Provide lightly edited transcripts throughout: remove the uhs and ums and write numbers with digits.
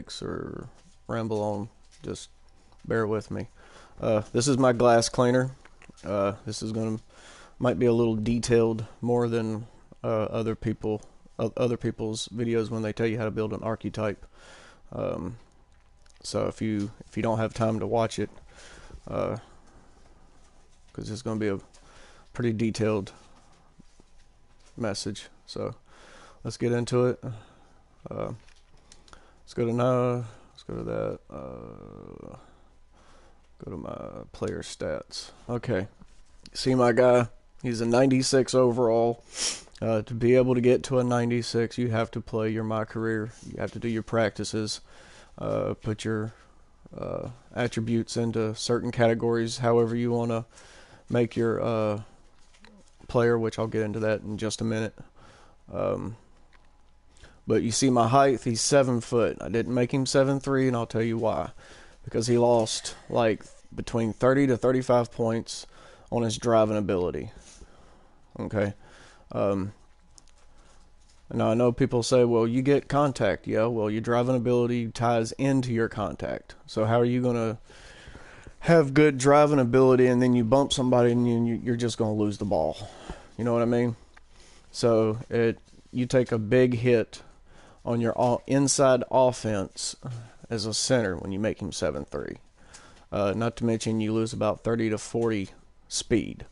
mistakes or ramble on, just bear with me. This is my glass cleaner. This is might be a little detailed more than other people's videos when they tell you how to build an archetype. So if you don't have time to watch it, because it's going to be a pretty detailed message. So let's get into it. Let's go to now. Let's go to that. Go to my player stats. Okay. See my guy? He's a 96 overall. To be able to get to a 96, you have to play your My Career. You have to do your practices. Put your attributes into certain categories, however you want to make your player, which I'll get into that in just a minute. But you see my height, he's 7 foot. I didn't make him 7'3", and I'll tell you why. Because he lost like between 30 to 35 points on his driving ability. Okay. Now I know people say, well, you get contact. Yeah, well, your driving ability ties into your contact. So how are you going to have good driving ability and then you bump somebody and you're just going to lose the ball? You know what I mean? So you take a big hit on your inside offense as a center when you make him 7'3". Not to mention you lose about 30 to 40 speed.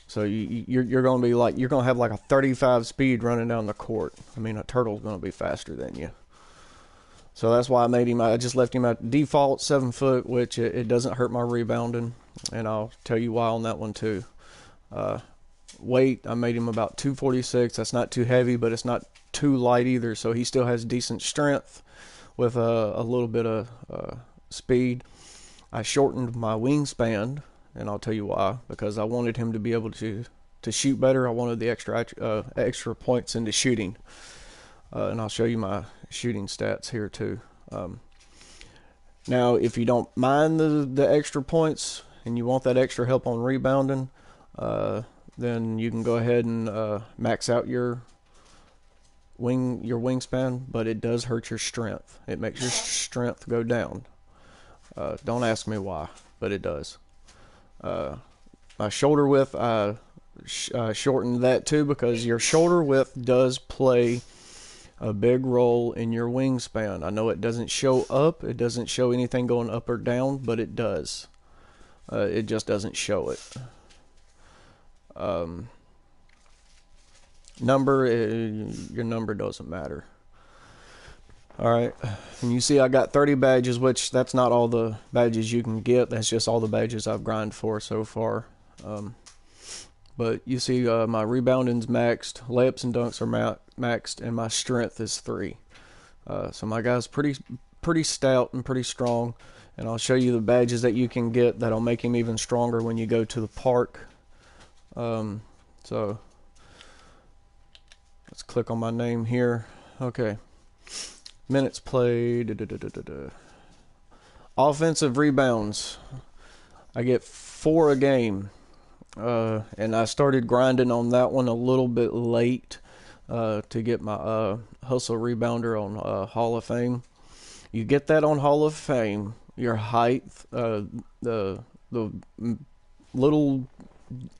So you're going to be like, you're going to have like a 35 speed running down the court. I mean, a turtle's going to be faster than you. So that's why I just left him at default 7 foot, which it doesn't hurt my rebounding. And I'll tell you why on that one too. Weight, I made him about 246. That's not too heavy, but it's not too light either. So he still has decent strength with a little bit of speed. I shortened my wingspan, and I'll tell you why. Because I wanted him to be able to shoot better. I wanted the extra points into shooting. And I'll show you my shooting stats here too. Now, if you don't mind the extra points and you want that extra help on rebounding, then you can go ahead and max out your wingspan, but it does hurt your strength. It makes your strength go down. Don't ask me why, but it does. My shoulder width, I shortened that too, because your shoulder width does play a big role in your wingspan. I know it doesn't show up. It doesn't show anything going up or down, but it does. It just doesn't show it. Your number doesn't matter. Alright, and you see I got 30 badges, which that's not all the badges you can get. That's just all the badges I've grinded for so far. But you see my rebounding's maxed, layups and dunks are maxed, and my strength is 3. So my guy's pretty stout and pretty strong. And I'll show you the badges that you can get that'll make him even stronger when you go to the park. So let's click on my name here. Okay. Minutes played. Offensive rebounds. I get 4 a game. And I started grinding on that one a little bit late to get my hustle rebounder on Hall of Fame. You get that on Hall of Fame. Your height, the little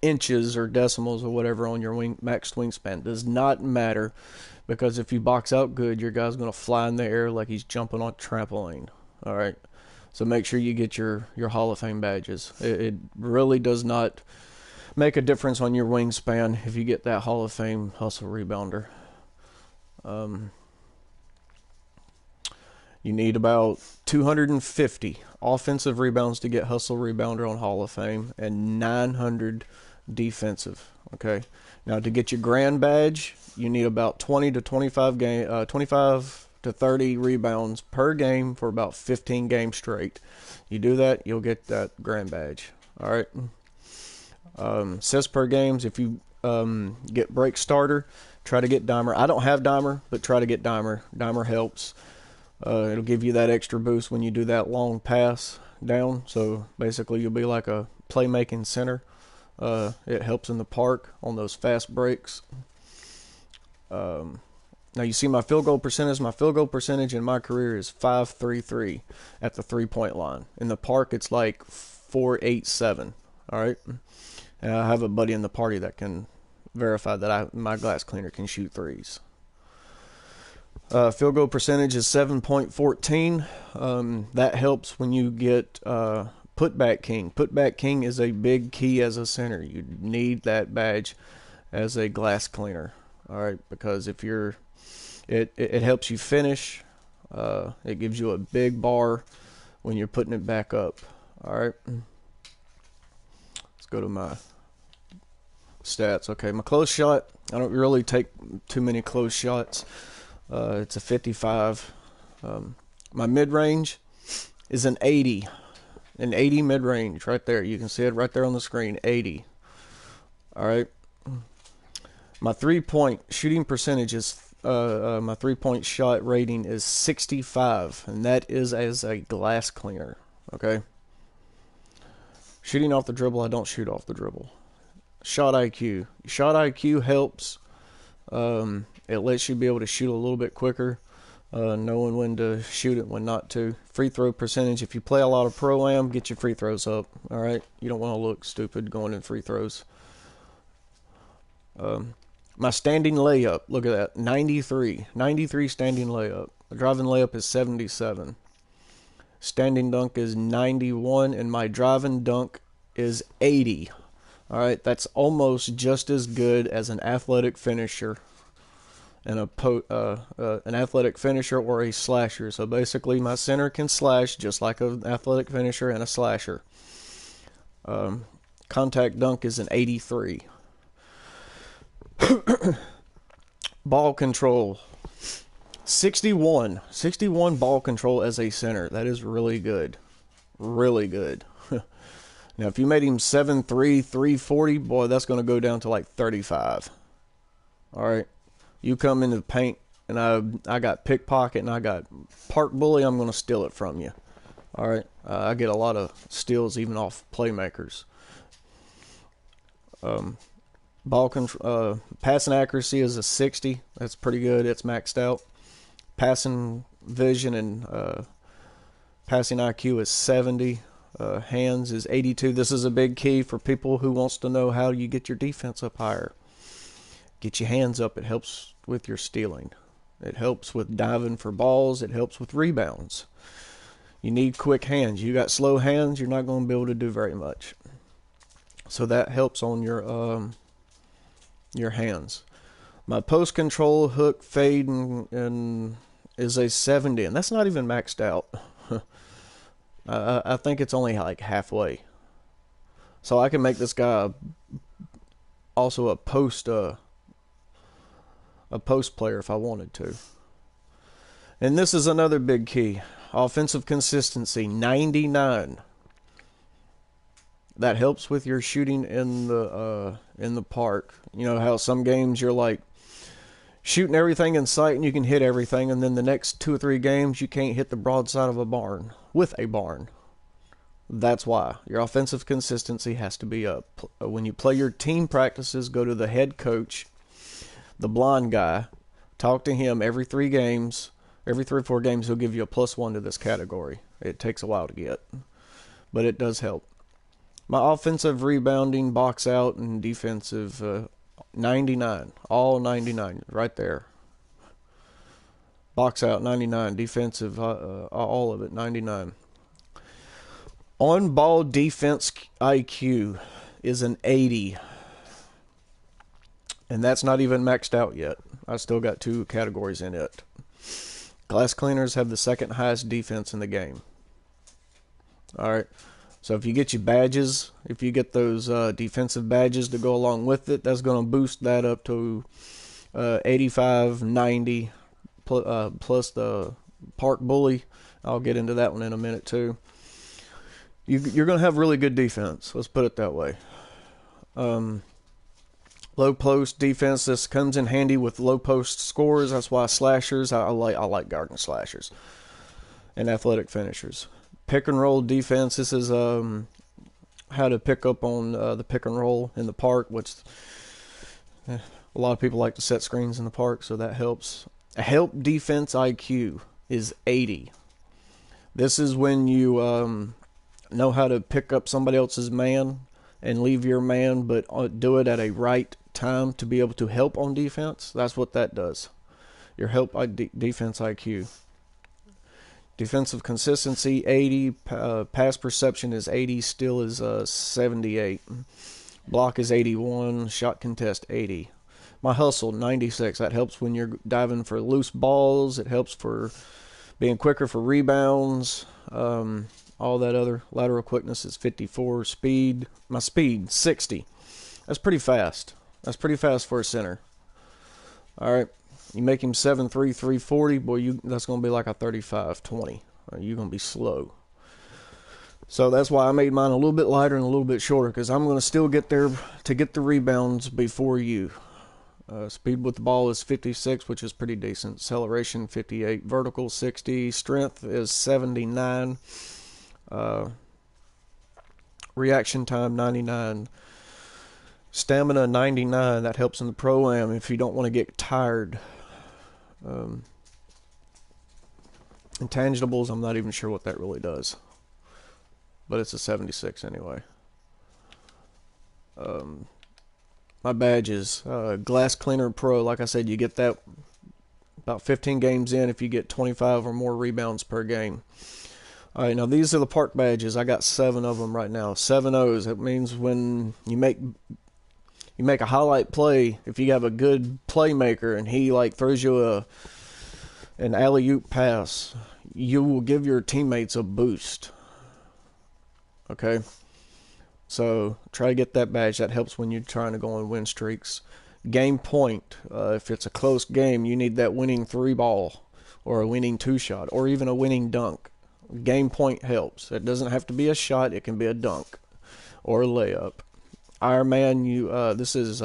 inches or decimals or whatever on your max wingspan does not matter, because if you box out good, your guy's going to fly in the air like he's jumping on a trampoline. All right, so make sure you get your Hall of Fame badges. It really does not make a difference on your wingspan if you get that Hall of Fame hustle rebounder. You need about 250 offensive rebounds to get hustle rebounder on Hall of Fame, and 900 defensive. Okay. Now to get your grand badge, you need about 20 to 25 to 30 rebounds per game for about 15 games straight. You do that, you'll get that grand badge. All right. Says per games. If you get break starter, try to get dimer. I don't have dimer, but try to get dimer. Dimer helps. It'll give you that extra boost when you do that long pass down. So basically you'll be like a playmaking center. It helps in the park on those fast breaks. Now you see my field goal percentage. My field goal percentage in my career is 5.33 at the 3-point line. In the park, it's like 4.87. All right, and I have a buddy in the party that can verify that my glass cleaner can shoot threes. Field goal percentage is 7.14. That helps when you get putback king. Putback king is a big key as a center. You need that badge as a glass cleaner. All right, because if you're, it helps you finish. It gives you a big bar when you're putting it back up. All right, let's go to my stats. Okay, my close shot. I don't really take too many close shots. It's a 55. My mid range is an 80. An 80 mid range right there. You can see it right there on the screen. 80. All right. My 3-point shooting percentage is my 3-point shot rating is 65, and that is as a glass cleaner. Okay. Shooting off the dribble, I don't shoot off the dribble. Shot IQ. Shot IQ helps. It lets you be able to shoot a little bit quicker, knowing when to shoot it, when not to. Free throw percentage. If you play a lot of Pro-Am, get your free throws up. All right. You don't want to look stupid going in free throws. My standing layup, look at that, 93. 93 standing layup. The driving layup is 77. Standing dunk is 91, and my driving dunk is 80. All right, that's almost just as good as an athletic finisher and an athletic finisher or a slasher. So basically, my center can slash just like an athletic finisher and a slasher. Contact dunk is an 83. Ball control, 61 ball control as a center. That is really good, really good. Now if you made him 7'3", 340, boy, that's going to go down to like 35. All right, you come into the paint and I got pickpocket and I got park bully, I'm going to steal it from you. All right, I get a lot of steals even off playmakers. Ball control, passing accuracy is a 60. That's pretty good. It's maxed out. Passing vision and passing IQ is 70. Hands is 82. This is a big key for people who wants to know how you get your defense up higher. Get your hands up. It helps with your stealing. It helps with diving for balls. It helps with rebounds. You need quick hands. You got slow hands, you're not going to be able to do very much. So that helps on your hands. My post control, hook, fade, and is a 70, and that's not even maxed out. I think it's only like halfway. So I can make this guy also a post player if I wanted to. And this is another big key. Offensive consistency, 99. That helps with your shooting in the park. You know how some games you're like shooting everything in sight and you can hit everything, and then the next 2 or 3 games you can't hit the broadside of a barn with a barn. That's why your offensive consistency has to be up. When you play your team practices, go to the head coach, the blind guy, talk to him every 3 games. Every 3 or 4 games, he'll give you a +1 to this category. It takes a while to get, but it does help. My offensive rebounding, box out, and defensive 99. All 99 right there. Box out 99. Defensive, all of it 99. On ball defense IQ is an 80. And that's not even maxed out yet. I still got 2 categories in it. Glass cleaners have the second highest defense in the game. All right. So if you get your badges, if you get those defensive badges to go along with it, that's going to boost that up to 85, 90, plus the park bully. I'll get into that one in a minute too. You're going to have really good defense. Let's put it that way. Low post defense. This comes in handy with low post scores. That's why slashers. I like guarding slashers and athletic finishers. Pick and roll defense. This is how to pick up on the pick and roll in the park, which a lot of people like to set screens in the park, so that helps. Help defense IQ is 80. This is when you know how to pick up somebody else's man and leave your man, but do it at a right time to be able to help on defense. That's what that does. Your help defense IQ. Defensive consistency 80. Pass perception is 80. Steal is 78. Block is 81. Shot contest 80. My hustle 96. That helps when you're diving for loose balls. It helps for being quicker for rebounds. All that other. Lateral quickness is 54. Speed. My speed 60. That's pretty fast. That's pretty fast for a center. All right. You make him 7'3", 340, boy, that's going to be like a 35-20. You're going to be slow. So that's why I made mine a little bit lighter and a little bit shorter, because I'm going to still get there to get the rebounds before you. Speed with the ball is 56, which is pretty decent. Acceleration 58. Vertical 60. Strength is 79. Reaction time 99. Stamina 99. That helps in the pro-am if you don't want to get tired. Intangibles, I'm not even sure what that really does, but it's a 76 anyway. My badges, Glass Cleaner Pro, like I said, you get that about 15 games in if you get 25 or more rebounds per game. All right, now these are the park badges. I got 7 of them right now. 7 O's. That means when you make a highlight play, if you have a good playmaker and he like throws you an alley-oop pass, you will give your teammates a boost. Okay? So try to get that badge. That helps when you're trying to go on win streaks. Game point. If it's a close game, you need that winning 3-ball or a winning 2-shot or even a winning dunk. Game point helps. It doesn't have to be a shot. It can be a dunk or a layup. Iron Man, this is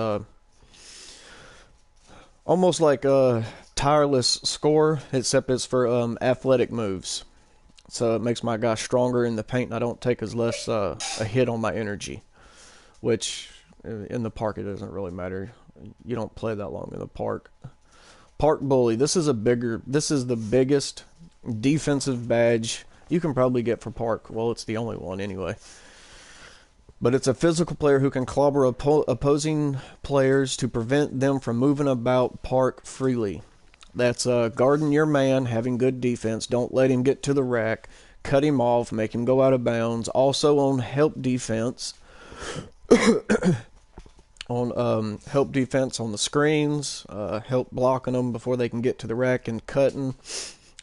almost like a tireless score, except it's for athletic moves. So it makes my guy stronger in the paint, and I don't take as less a hit on my energy, which in the park it doesn't really matter. You don't play that long in the park. Park Bully. This is the biggest defensive badge you can probably get for park. Well, it's the only one anyway. But it's a physical player who can clobber opposing players to prevent them from moving about park freely. That's guarding your man, having good defense. Don't let him get to the rack. Cut him off, make him go out of bounds. Also on help defense. On help defense on the screens. Help blocking them before they can get to the rack and cutting.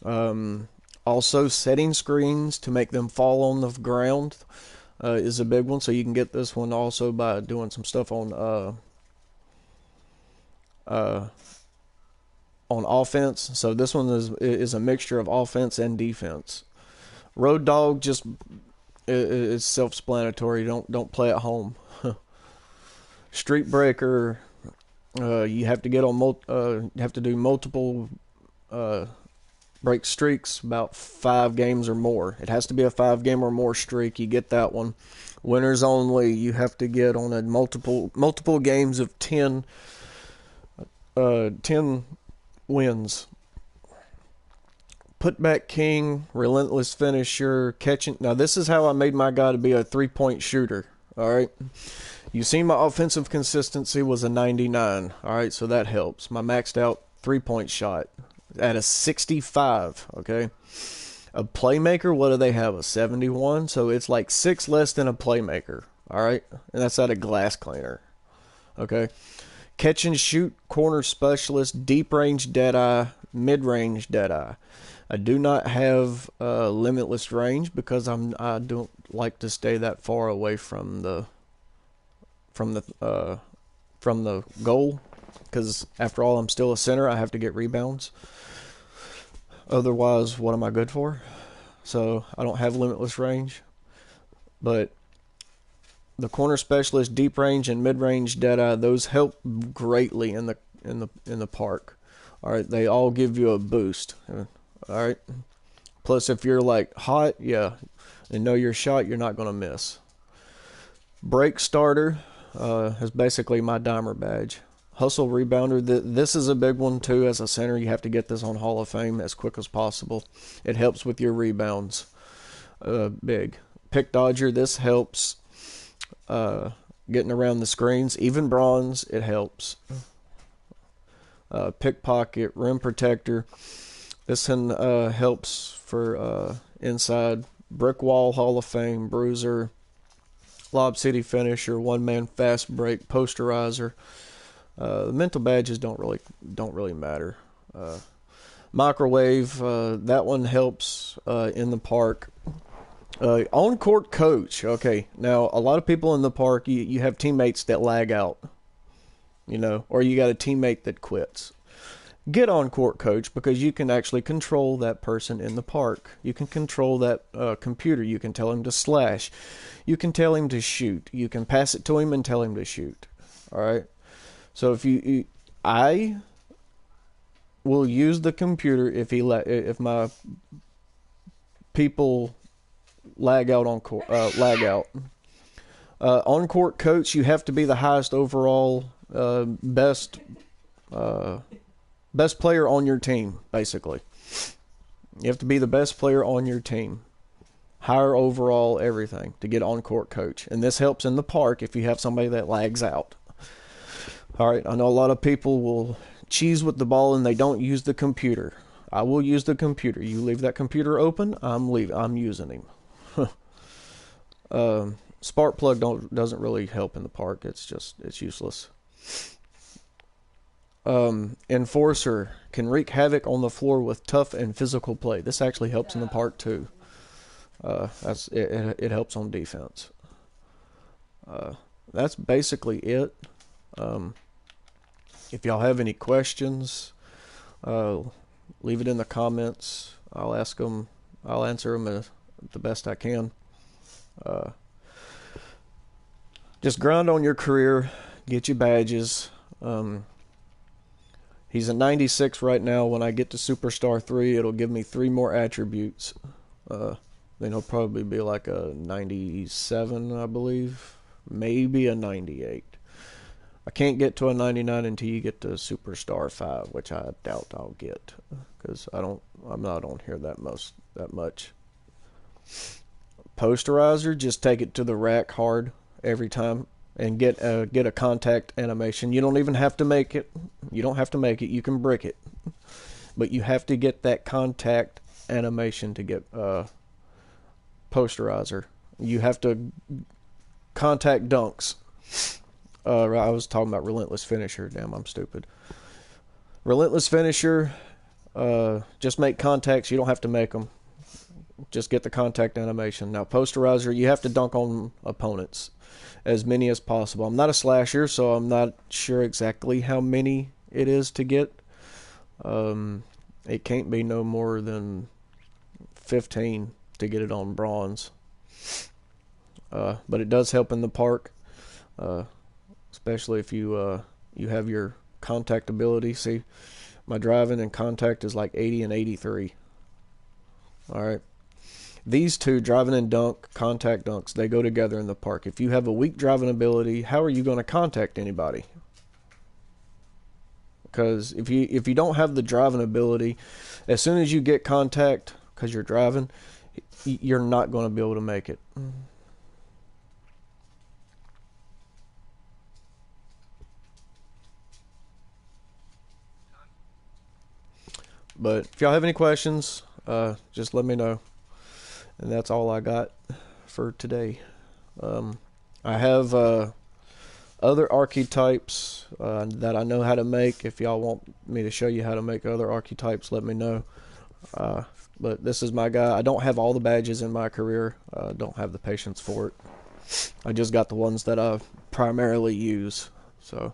Also setting screens to make them fall on the ground. Is a big one, so you can get this one also by doing some stuff on offense. So this one is a mixture of offense and defense. Road Dog just is self-explanatory. Don't play at home. Street Breaker, you have to get on you have to do multiple break streaks, about 5 games or more. It has to be a 5-game or more streak. You get that one. Winners only. You have to get on a multiple games of 10 wins. Putback King, relentless finisher, catching. Now this is how I made my guy to be a 3-point shooter. All right. You see, my offensive consistency was a 99. All right, so that helps. My maxed out 3-point shot at a 65, okay? A playmaker, what do they have? A 71? So it's like 6 less than a playmaker, all right? And that's at a Glass Cleaner, okay? Catch and shoot, corner specialist, deep range deadeye, mid range deadeye. I do not have limitless range because I don't like to stay that far away from the goal, because after all, I'm still a center. I have to get rebounds. Otherwise, what am I good for? So I don't have limitless range. But the corner specialist, deep range, and mid range deadeye, those help greatly in the park. All right, they all give you a boost. All right. Plus, if you're like hot, yeah, and know your shot, you're not gonna miss. Break starter is basically my dimer badge. Hustle rebounder. This is a big one too. As a center, you have to get this on Hall of Fame as quick as possible. It helps with your rebounds. Big. Pick dodger. This helps getting around the screens. Even bronze, it helps. Pickpocket, rim protector. This one helps for inside. Brick wall, Hall of Fame, bruiser, Lob City finisher, one man fast break, posterizer. The mental badges don't really matter. Microwave, that one helps in the park. On court coach. Okay, now a lot of people in the park, you have teammates that lag out, or you got a teammate that quits. Get on court coach, because you can actually control that person in the park. You can control that computer. You can tell him to slash. You can tell him to shoot. You can pass it to him and tell him to shoot. All right. So I will use the computer if my people lag out on court. On court coach, you have to be the highest overall best player on your team, basically. You have to be the best player on your team. Higher overall everything to get on court coach. And this helps in the park if you have somebody that lags out. All right, I know a lot of people will cheese with the ball and they don't use the computer. I will use the computer. You leave that computer open, I'm using him. Spark plug doesn't really help in the park. It's useless. Enforcer can wreak havoc on the floor with tough and physical play. This actually helps in the park too. It helps on defense. That's basically it. If y'all have any questions, leave it in the comments. I'll answer them the best I can. Just grind on your career, get your badges. He's a 96 right now. When I get to Superstar 3, it'll give me 3 more attributes. Then he'll probably be like a 97, I believe. Maybe a 98. I can't get to a 99 until you get to Superstar 5, which I doubt I'll get, because I'm not on here that much. Posterizer, just take it to the rack hard every time and get a contact animation. You don't even have to make it. You don't have to make it. You can brick it, but you have to get that contact animation to get posterizer. You have to contact dunks. I was talking about relentless finisher. Damn, I'm stupid. Relentless finisher. Just make contacts. You don't have to make them. Just get the contact animation. Now, posterizer, you have to dunk on opponents, as many as possible. I'm not a slasher, so I'm not sure exactly how many it is to get. It can't be no more than 15 to get it on bronze. But it does help in the park, especially if you have your contact ability. See, my driving and contact is like 80 and 83. All right. These two, driving and dunk, contact dunks, they go together in the park. If you have a weak driving ability, how are you going to contact anybody? Because if you don't have the driving ability, as soon as you get contact, because you're driving, you're not going to be able to make it. But if y'all have any questions, just let me know. And that's all I got for today. I have other archetypes that I know how to make. If y'all want me to show you how to make other archetypes, let me know. But this is my guy. I don't have all the badges in my career. I don't have the patience for it. I just got the ones that I primarily use. So